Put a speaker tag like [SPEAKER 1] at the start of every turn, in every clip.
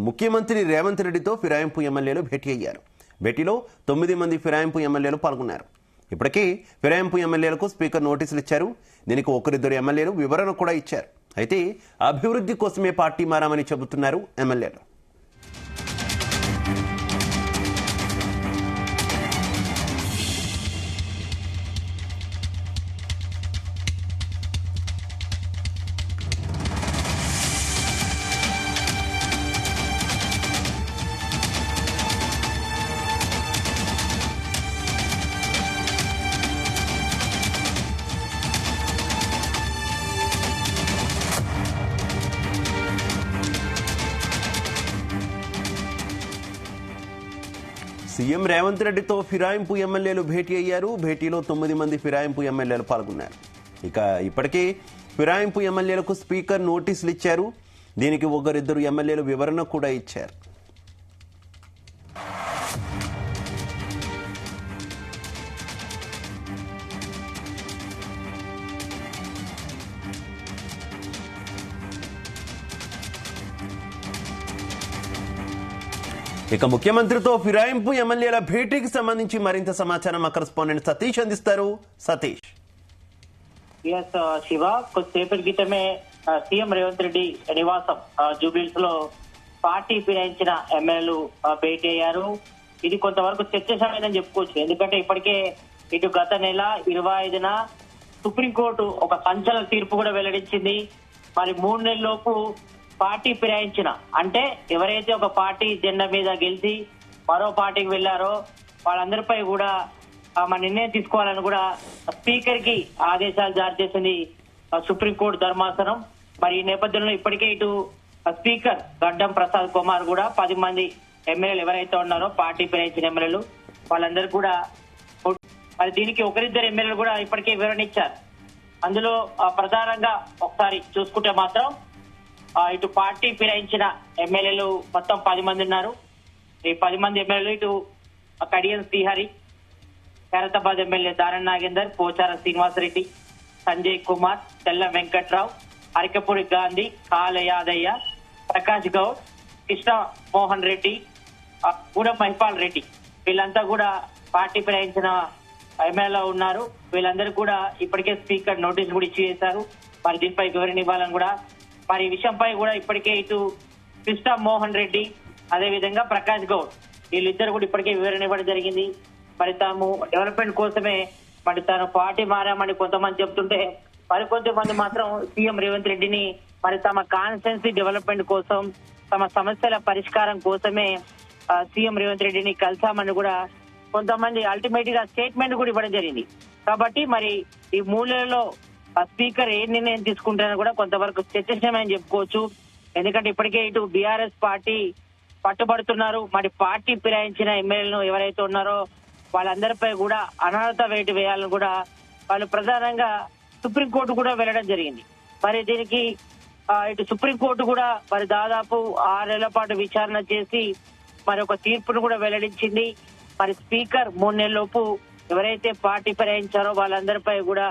[SPEAKER 1] ముఖ్యమంత్రి రేవంత్ రెడ్డితో ఫిరాయింపు ఎమ్మెల్యేలు భేటీ అయ్యారు. భేటీలో 9 మంది ఫిరాయింపు ఎమ్మెల్యేలు పాల్గొన్నారు. ఇప్పటికీ ఫిరాయింపు ఎమ్మెల్యేలకు స్పీకర్ నోటీసులు ఇచ్చారు. దీనికి ఒకరిద్దరు ఎమ్మెల్యేలు వివరణ కూడా ఇచ్చారు. అయితే అభివృద్ధి కోసమే పార్టీ మారామని చెబుతున్నారు ఎమ్మెల్యేలు. సీఎం రేవంత్ రెడ్డితో ఫిరాయింపు ఎమ్మెల్యేలు భేటీ అయ్యారు. భేటీలో 9 మంది ఫిరాయింపు ఎమ్మెల్యేలు పాల్గొన్నారు. ఇప్పటికే ఫిరాయింపు ఎమ్మెల్యేలకు స్పీకర్ నోటీసులు ఇచ్చారు. దీనికి ఒకరిద్దరు ఎమ్మెల్యేలు వివరణ కూడా ఇచ్చారు. ముఖ్యమంత్రితో ఫిరాయింపు ఎమ్మెల్యేల భేటీకి సంబంధించి మరింత సమాచారం మా కరెస్పాండెంట్ సతీష్ అందిస్తారు. సతీష్.
[SPEAKER 2] శివ, కొద్దిసేపటి క్రితమే సీఎం రేవంత్ రెడ్డి నివాసం జూబ్లీహిల్స్ లో పార్టీ ఫిరాయించిన ఎమ్మెల్యేలు భేటీ అయ్యారు. ఇది కొంతవరకు చర్చనీయమని చెప్పుకోవచ్చు. ఎందుకంటే ఇప్పటికే ఇటు గత నెల 25న సుప్రీంకోర్టు ఒక సంచలన తీర్పు కూడా వెల్లడించింది. మరి 3 నెలల్లోపు పార్టీ ఫిరాయించిన, అంటే ఎవరైతే ఒక పార్టీ జెండా మీద గెలిచి మరో పార్టీకి వెళ్లారో వాళ్ళందరిపై కూడా మన నిర్ణయం తీసుకోవాలని కూడా స్పీకర్ కి ఆదేశాలు జారీ చేసింది సుప్రీంకోర్టు ధర్మాసనం. మరి ఈ నేపథ్యంలో ఇప్పటికే ఇటు స్పీకర్ గడ్డం ప్రసాద్ కుమార్ కూడా 10 మంది ఎమ్మెల్యేలు ఎవరైతే ఉన్నారో పార్టీ ఫిరాయించిన ఎమ్మెల్యేలు వాళ్ళందరూ కూడా మరి దీనికి ఒకరిద్దరు ఎమ్మెల్యేలు కూడా ఇప్పటికే వివరణ ఇచ్చారు. అందులో ప్రధానంగా ఒకసారి చూసుకుంటే మాత్రం ఇటు పార్టీ ఫిరాయించిన ఎమ్మెల్యేలు మొత్తం 10 మంది ఉన్నారు. ఈ 10 మంది ఎమ్మెల్యేలు ఇటు కడియం శ్రీహరి, ఖైరతాబాద్ ఎమ్మెల్యే దారన్ నాగేందర్, పోచారం శ్రీనివాసరెడ్డి, సంజయ్ కుమార్, తెల్ల వెంకట్రావు, అరికపూడి గాంధీ, కాల యాదయ్య, ప్రకాష్ గౌడ్, కృష్ణ మోహన్ రెడ్డి, గూడ మహిపాల్ రెడ్డి, వీళ్ళంతా కూడా పార్టీ ఫిరాయించిన ఎమ్మెల్యేలో ఉన్నారు. వీళ్ళందరూ కూడా ఇప్పటికే స్పీకర్ నోటీసు కూడా ఇచ్చి వేశారు. మరి దీనిపై వివరణ ఇవ్వాలని కూడా, మరి ఈ విషయంపై కూడా ఇప్పటికే ఇటు కృష్ణ మోహన్ రెడ్డి అదే విధంగా ప్రకాష్ గౌడ్ వీళ్ళిద్దరు కూడా ఇప్పటికే వివరణ ఇవ్వడం జరిగింది. మరి తాము డెవలప్మెంట్ కోసమే మరి తాను పార్టీ మారామని కొంతమంది చెప్తుంటే, మరికొంతమంది మాత్రం సీఎం రేవంత్ రెడ్డిని మరి తమ కాన్స్టిట్యుయెన్సీ డెవలప్మెంట్ కోసం, తమ సమస్యల పరిష్కారం కోసమే సీఎం రేవంత్ రెడ్డిని కలిసామని కూడా కొంతమంది అల్టిమేట్ గా స్టేట్మెంట్ కూడా ఇవ్వడం జరిగింది. కాబట్టి మరి ఈ 3 నెలల్లో స్పీకర్ ఏ నిర్ణయం తీసుకుంటారని కూడా కొంతవరకు చర్చనీయమని చెప్పుకోవచ్చు. ఎందుకంటే ఇప్పటికే ఇటు బీఆర్ఎస్ పార్టీ పట్టుబడుతున్నారు. మరి పార్టీ ఫిరాయించిన ఎమ్మెల్యేలను ఎవరైతే ఉన్నారో వాళ్ళందరిపై కూడా అనర్హత వేటు వేయాలని కూడా వాళ్ళు ప్రధానంగా సుప్రీంకోర్టు కూడా వెళ్లడం జరిగింది. మరి దీనికి ఇటు సుప్రీంకోర్టు కూడా మరి దాదాపు 6 నెలల పాటు విచారణ చేసి మరి ఒక తీర్పును కూడా వెల్లడించింది. మరి స్పీకర్ 3 నెలలలోపు ఎవరైతే పార్టీ ఫిరాయించారో వాళ్ళందరిపై కూడా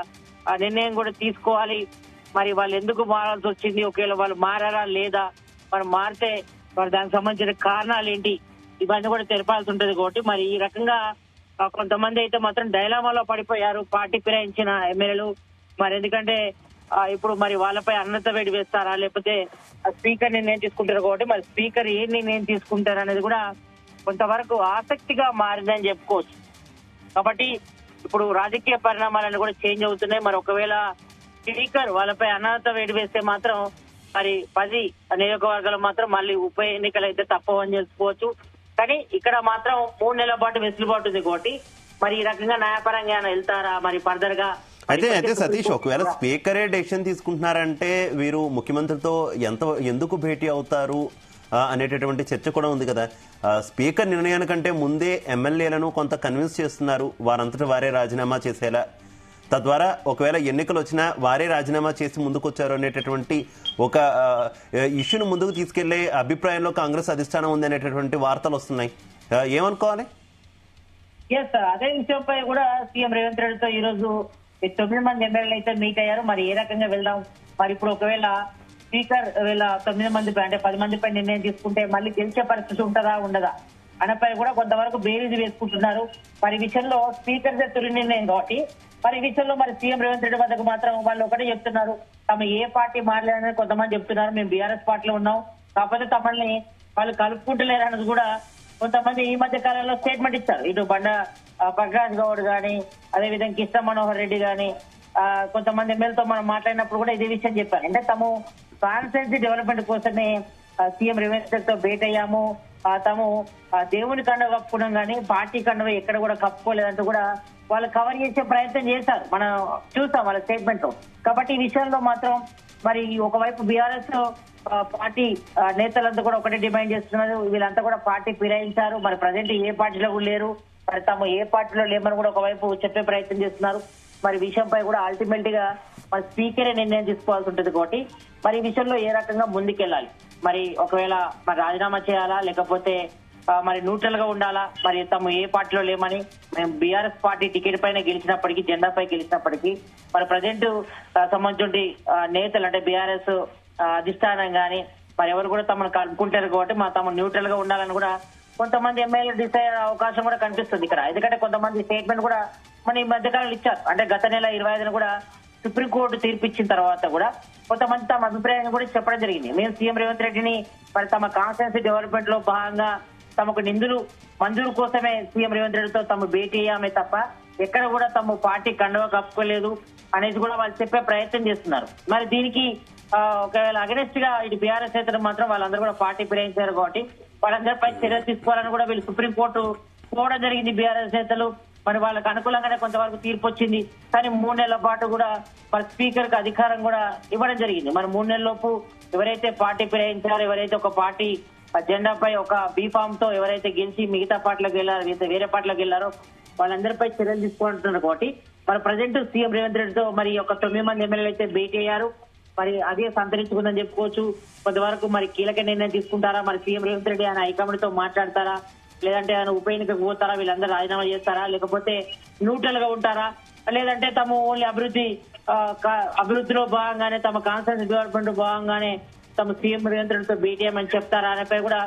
[SPEAKER 2] ఆ నిర్ణయం కూడా తీసుకోవాలి. మరి వాళ్ళు ఎందుకు మారాల్సి వచ్చింది, ఒకవేళ వాళ్ళు మారారా లేదా, మరి మారితే మరి దానికి సంబంధించిన కారణాలు ఏంటి, ఇవన్నీ కూడా తెలపాల్సి ఉంటది. కాబట్టి మరి ఈ రకంగా కొంతమంది అయితే మాత్రం డైలామాలో పడిపోయారు పార్టీ ఫిరాయించిన ఎమ్మెల్యేలు. మరి ఎందుకంటే ఇప్పుడు మరి వాళ్ళపై అన్నత వేడి వేస్తారా, లేకపోతే స్పీకర్ నిర్ణయం తీసుకుంటారు. కాబట్టి మరి స్పీకర్ ఏ నిర్ణయం తీసుకుంటారు అనేది కూడా కొంతవరకు ఆసక్తిగా మారిందని చెప్పుకోవచ్చు. కాబట్టి ఇప్పుడు రాజకీయ పరిణామాలను కూడా చేంజ్ అవుతున్నాయి. మరి ఒకవేళ స్పీకర్ వాళ్ళపై అనాథ వేడి వేస్తే మాత్రం మరి 10 నియోజకవర్గాలు మాత్రం మళ్ళీ ఉప ఎన్నికలు అయితే తప్పవని తెలుసుకోవచ్చు. కానీ ఇక్కడ మాత్రం 3 నెలల పాటు వెసులుబాటు ఉంది. కాబట్టి మరి ఈ రకంగా న్యాయపరంగా వెళ్తారా మరి ఫర్దర్ గా.
[SPEAKER 1] అయితే సతీష్, ఒకవేళ స్పీకరే డెసిషన్ తీసుకుంటున్నారంటే వీరు ముఖ్యమంత్రితో ఎందుకు భేటీ అవుతారు అనేటటువంటి చర్చ కూడా ఉంది కదా. స్పీకర్ నిర్ణయానికంటే ముందే ఎమ్మెల్యేలను కొంత కన్విన్స్ చేస్తున్నారు వారంతటా వారే రాజీనామా చేసేలా. తద్వారా ఒకవేళ ఎన్నికలు వచ్చినా వారే రాజీనామా చేసి ముందుకొచ్చారు అనేటటువంటి ఒక ఇష్యూను ముందుకు తీసుకెళ్లే అభిప్రాయంలో కాంగ్రెస్ అధిష్టానం ఉంది అనేటటువంటి వార్తలు వస్తున్నాయి. ఏమనుకోవాలి?
[SPEAKER 2] అదే విషయంపై కూడా సీఎం రేవంత్ రెడ్డితో ఈ రోజు 9 మంది ఎమ్మెల్యేలు అయితే మీట్ అయ్యారు. మరి ఏ రకంగా వెళ్దాం, మరి ఇప్పుడు ఒకవేళ స్పీకర్ వీళ్ళ 9 మందిపై అంటే 10 మందిపై నిర్ణయం తీసుకుంటే మళ్ళీ గెలిచే పరిస్థితి ఉంటుందా ఉండదా అనపై కూడా కొంతవరకు బేరీజు వేసుకుంటున్నారు. మరి విషయంలో స్పీకర్ తొలి నిర్ణయం కాబట్టి మరి విషయంలో మరి సీఎం రేవంత్ రెడ్డి వద్దకు మాత్రం వాళ్ళు ఒకటే చెప్తున్నారు, తమ ఏ పార్టీ మారలేదని కొంతమంది చెప్తున్నారు. మేము బీఆర్ఎస్ పార్టీలో ఉన్నాం, కాకపోతే తమల్ని వాళ్ళు కలుపుకుంటలేరు అన్నది కూడా కొంతమంది ఈ మధ్య కాలంలో స్టేట్మెంట్ ఇచ్చారు. ఇటు ప్రకాష్ గౌడ్ గాని, అదేవిధంగా కిష్ట మనోహర్ రెడ్డి గాని, కొంతమంది ఎమ్మెల్యేతో మనం మాట్లాడినప్పుడు కూడా ఇదే విషయం చెప్పారు. అంటే తాము కాన్స్టిట్యున్సీ డెవలప్మెంట్ కోసమే సీఎం రేవంత్ రెడ్డితో భేటీ అయ్యాము, తాము దేవుని కండవ కప్పుకున్నాం కానీ పార్టీ కండవ ఎక్కడ కూడా కప్పుకోలేదంటూ కూడా వాళ్ళు కవర్ చేసే ప్రయత్నం చేశారు. మనం చూసాం వాళ్ళ స్టేట్మెంట్ లో. కాబట్టి ఈ విషయంలో మాత్రం మరి ఒకవైపు బీఆర్ఎస్ పార్టీ నేతలంతా కూడా ఒకటే డిమాండ్ చేస్తున్నారు, వీళ్ళంతా కూడా పార్టీ ఫిరాయించారు, మరి ప్రజెంట్ ఏ పార్టీలో కూడా లేరు, మరి తాము ఏ పార్టీలో లేమని కూడా ఒకవైపు చెప్పే ప్రయత్నం చేస్తున్నారు. మరి విషయంపై కూడా అల్టిమేట్ గా మరి స్పీకరే నిర్ణయం తీసుకోవాల్సి ఉంటుంది కాబట్టి మరి ఈ విషయంలో ఏ రకంగా ముందుకెళ్లాలి, మరి ఒకవేళ మరి రాజీనామా చేయాలా లేకపోతే మరి న్యూట్రల్ గా ఉండాలా, మరి తాము ఏ పార్టీలో లేమని మేము బీఆర్ఎస్ పార్టీ టికెట్ పైన గెలిచినప్పటికీ జెండాపై గెలిచినప్పటికీ మరి ప్రజెంట్ సంబంధించిన నేతలు అంటే బీఆర్ఎస్ అధిష్టానం గాని మరి ఎవరు కూడా తమను కలుపుకుంటారు కాబట్టి తమ న్యూట్రల్ గా ఉండాలని కూడా కొంతమంది ఎమ్మెల్యేలు డిసైడ్ అయ్యే అవకాశం కూడా కనిపిస్తుంది ఇక్కడ. ఎందుకంటే కొంతమంది స్టేట్మెంట్ కూడా మన ఈ మధ్యకాలంలో ఇచ్చారు. అంటే గత నెల 25న కూడా సుప్రీంకోర్టు తీర్పిచ్చిన తర్వాత కూడా కొంతమంది తమ అభిప్రాయాన్ని కూడా చెప్పడం జరిగింది. మేము సీఎం రేవంత్ రెడ్డిని మరి తమ కాన్స్టిట్యున్సీ డెవలప్మెంట్ లో భాగంగా తమకు నిధులు మంజూరు కోసమే సీఎం రేవంత్ రెడ్డితో తమ భేటీ అయ్యామే తప్ప ఎక్కడ కూడా తమ పార్టీ కండువా కప్పుకోలేదు అనేది కూడా వాళ్ళు చెప్పే ప్రయత్నం చేస్తున్నారు. మరి దీనికి ఒకవేళ అగెనెస్ట్ గా ఇటు బీఆర్ఎస్ నేతలు మాత్రం వాళ్ళందరూ కూడా పార్టీ ఫిరాయించారు కాబట్టి వాళ్ళందరిపై చర్యలు తీసుకోవాలని కూడా వీళ్ళు సుప్రీంకోర్టు పోవడం జరిగింది. బీఆర్ఎస్ నేతలు మరి వాళ్ళకి అనుకూలంగానే కొంతవరకు తీర్పు వచ్చింది. కానీ 3 నెలల పాటు కూడా మరి స్పీకర్ కి అధికారం కూడా ఇవ్వడం జరిగింది. మరి 3 నెలల లోపు ఎవరైతే పార్టీ ఫిరాయించారో, ఎవరైతే ఒక పార్టీ జెండాపై ఒక బీఫామ్ తో ఎవరైతే గెలిచి మిగతా పార్టీలకు వెళ్లారో, వేరే పార్టీలకు వెళ్లారో వాళ్ళందరిపై చర్యలు తీసుకుంటున్నారు కాబట్టి మరి ప్రజెంట్ సీఎం రేవంత్ రెడ్డితో మరి ఒక 9 మంది ఎమ్మెల్యేలు అయితే భేటీ అయ్యారు. మరి అదే సంతరించుకుందని చెప్పుకోవచ్చు. కొంతవరకు మరి కీలక నిర్ణయం తీసుకుంటారా, మరి సీఎం రేవంత్ రెడ్డి ఆయన హైకమాండ్ తో మాట్లాడతారా, లేదంటే ఆయన ఉప ఎన్నికకు పోతారా, వీళ్ళందరూ రాజీనామా చేస్తారా, లేకపోతే న్యూట్రల్ గా ఉంటారా, లేదంటే తమ ఓన్లీ అభివృద్ధిలో భాగంగానే తమ కాన్స్టిట్యున్సీ డెవలప్మెంట్ భాగంగానే తమ సీఎం రేవంత్ రెడ్డితో భేటీ అయ్యమని చెప్తారా అనేపై కూడా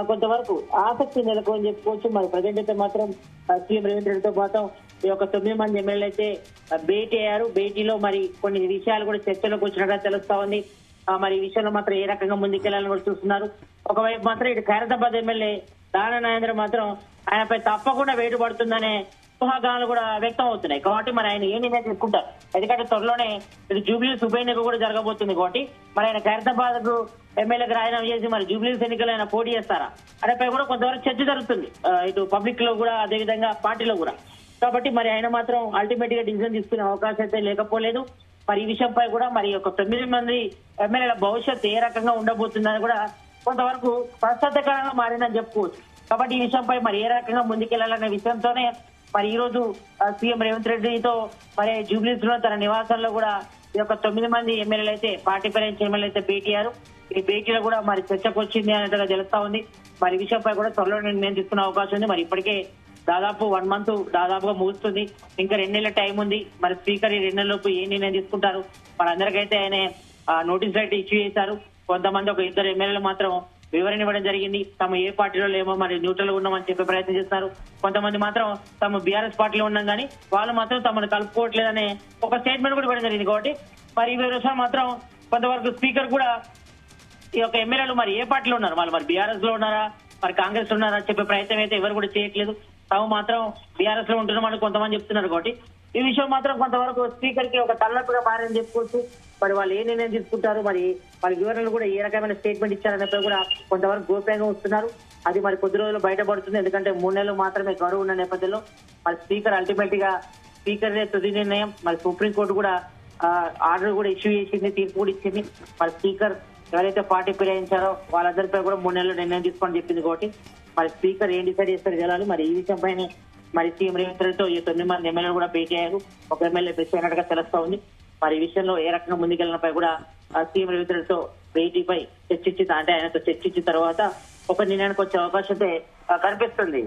[SPEAKER 2] కొంతవరకు ఆసక్తి నెలకొని చెప్పుకోవచ్చు. మరి ప్రజెంట్ అయితే మాత్రం సీఎం రేవంత్ రెడ్డితో మాత్రం ఈ యొక్క 9 మంది ఎమ్మెల్యేలు అయితే భేటీ అయ్యారు. భేటీలో మరి కొన్ని విషయాలు కూడా చర్చలోకి వచ్చినట్టుగా తెలుస్తా ఉంది. మరి ఈ విషయంలో మాత్రం ఏ రకంగా ముందుకెళ్లాలని కూడా చూస్తున్నారు. ఒకవైపు మాత్రం ఇటు ఖైరతాబాద్ ఎమ్మెల్యే దానా నాగేంద్ర మాత్రం ఆయనపై తప్పకుండా వేటు పడుతుందనే ఊహాగానాలు కూడా వ్యక్తం అవుతున్నాయి. కాబట్టి మరి ఆయన ఏ నిర్ణయం తీసుకుంటారు, ఎందుకంటే త్వరలోనే ఇటు జూబ్లీహిల్స్ ఉప ఎన్నిక కూడా జరగబోతుంది కాబట్టి మరి ఆయన ఖైరతాబాద్ కు ఎమ్మెల్యేకి రాజీనామా చేసి మరి జూబ్లీహిల్స్ ఎన్నికలు ఆయన పోటీ చేస్తారా అనేపై కూడా కొంతవరకు చర్చ జరుగుతుంది, ఇటు పబ్లిక్ లో కూడా అదేవిధంగా పార్టీలో కూడా. కాబట్టి మరి ఆయన మాత్రం అల్టిమేట్ గా డిసిజన్ తీసుకునే అవకాశం అయితే లేకపోలేదు. మరి ఈ విషయంపై కూడా మరి ఒక 9 మంది ఎమ్మెల్యేల భవిష్యత్తు ఏ రకంగా ఉండబోతుందని కూడా కొంతవరకు ప్రశ్నార్థకరంగా మారిందని చెప్పుకోవచ్చు. కాబట్టి ఈ విషయంపై మరి ఏ రకంగా ముందుకెళ్లాలనే విషయంతోనే మరి ఈ రోజు సీఎం రేవంత్ రెడ్డితో మరి జూబ్లీహిల్స్ లో తన నివాసంలో కూడా ఈ యొక్క 9 మంది ఎమ్మెల్యేలు అయితే పార్టీ ఫిరాయించిన ఎమ్మెల్యేలు అయితే భేటీ అయ్యారు. ఈ భేటీలో కూడా మరి చర్చకు వచ్చింది అనేట్టుగా తెలుస్తా ఉంది. మరి ఈ విషయంపై కూడా త్వరలో నిర్ణయం తీసుకునే అవకాశం ఉంది. మరి ఇప్పటికే దాదాపు 1 మంత్ దాదాపుగా ముగుస్తుంది, ఇంకా 2 నెలల టైం ఉంది. మరి స్పీకర్ ఈ 2 నెలల లోపు ఏ నిర్ణయం తీసుకుంటారు, మరి అందరికైతే ఆయన నోటీస్ అయితే ఇష్యూ చేశారు. కొంతమంది ఒక 2 ఎమ్మెల్యేలు మాత్రం వివరణ ఇవ్వడం జరిగింది, తమ ఏ పార్టీలో లేమో మరి న్యూట్రల్ ఉన్నామని చెప్పే ప్రయత్నం చేస్తున్నారు. కొంతమంది మాత్రం తమ బీఆర్ఎస్ పార్టీలో ఉన్నాం కానీ వాళ్ళు మాత్రం తమను కలుపుకోవట్లేదనే ఒక స్టేట్మెంట్ కూడా ఇవ్వడం జరిగింది. కాబట్టి మరి ఈ విషయం మాత్రం కొంతవరకు స్పీకర్ కూడా ఈ యొక్క ఎమ్మెల్యేలు మరి ఏ పార్టీలో ఉన్నారు, వాళ్ళు మరి బీఆర్ఎస్ లో ఉన్నారా, మరి కాంగ్రెస్ లో ఉన్నారా చెప్పే ప్రయత్నం అయితే ఎవరు కూడా చేయట్లేదు. తాము మాత్రం బీఆర్ఎస్ లో ఉంటున్నామని కొంతమంది చెప్తున్నారు. కాబట్టి ఈ విషయం మాత్రం కొంతవరకు స్పీకర్ కి ఒక తలనొప్పిగా మారని చెప్పుకోవచ్చు. మరి వాళ్ళు ఏ నిర్ణయం తీసుకుంటారు, మరి వాళ్ళ వివరణలు కూడా ఏ రకమైన స్టేట్మెంట్ ఇచ్చారనేది కూడా కొంతవరకు గోప్యంగా వస్తున్నారు. అది మరి కొద్ది రోజులు బయటపడుతుంది. ఎందుకంటే 3 నెలలు మాత్రమే గడువు ఉన్న నేపథ్యంలో మరి స్పీకర్ అల్టిమేట్ గా స్పీకర్ తుది నిర్ణయం. మరి సుప్రీంకోర్టు కూడా ఆర్డర్ కూడా ఇష్యూ చేసింది, తీర్పు కూడా ఇచ్చింది. మరి స్పీకర్ ఎవరైతే పార్టీ ఫిరాయించారో వాళ్ళందరిపై కూడా 3 నెలలు నిర్ణయం తీసుకోని చెప్పింది. కాబట్టి మరి స్పీకర్ ఏం డిసైడ్ చేస్తారు తెలియాలి. మరి ఈ విషయంపైనే మరి సీఎం రేవంత్ రెడ్డితో ఈ 9 మంది ఎమ్మెల్యేలు కూడా భేటీ అయ్యారు. ఒక ఎమ్మెల్యే మిస్ అయినట్టుగా తెలుస్తా ఉంది. మరి ఈ విషయంలో ఏ రకంగా ముందుకెళ్లినపై కూడా సీఎం రేవంత్ రెడ్డితో భేటీపై చర్చించి అంటే ఆయనతో చర్చించిన తర్వాత ఒక నిర్ణయానికి వచ్చే అవకాశం అయితే కనిపిస్తుంది.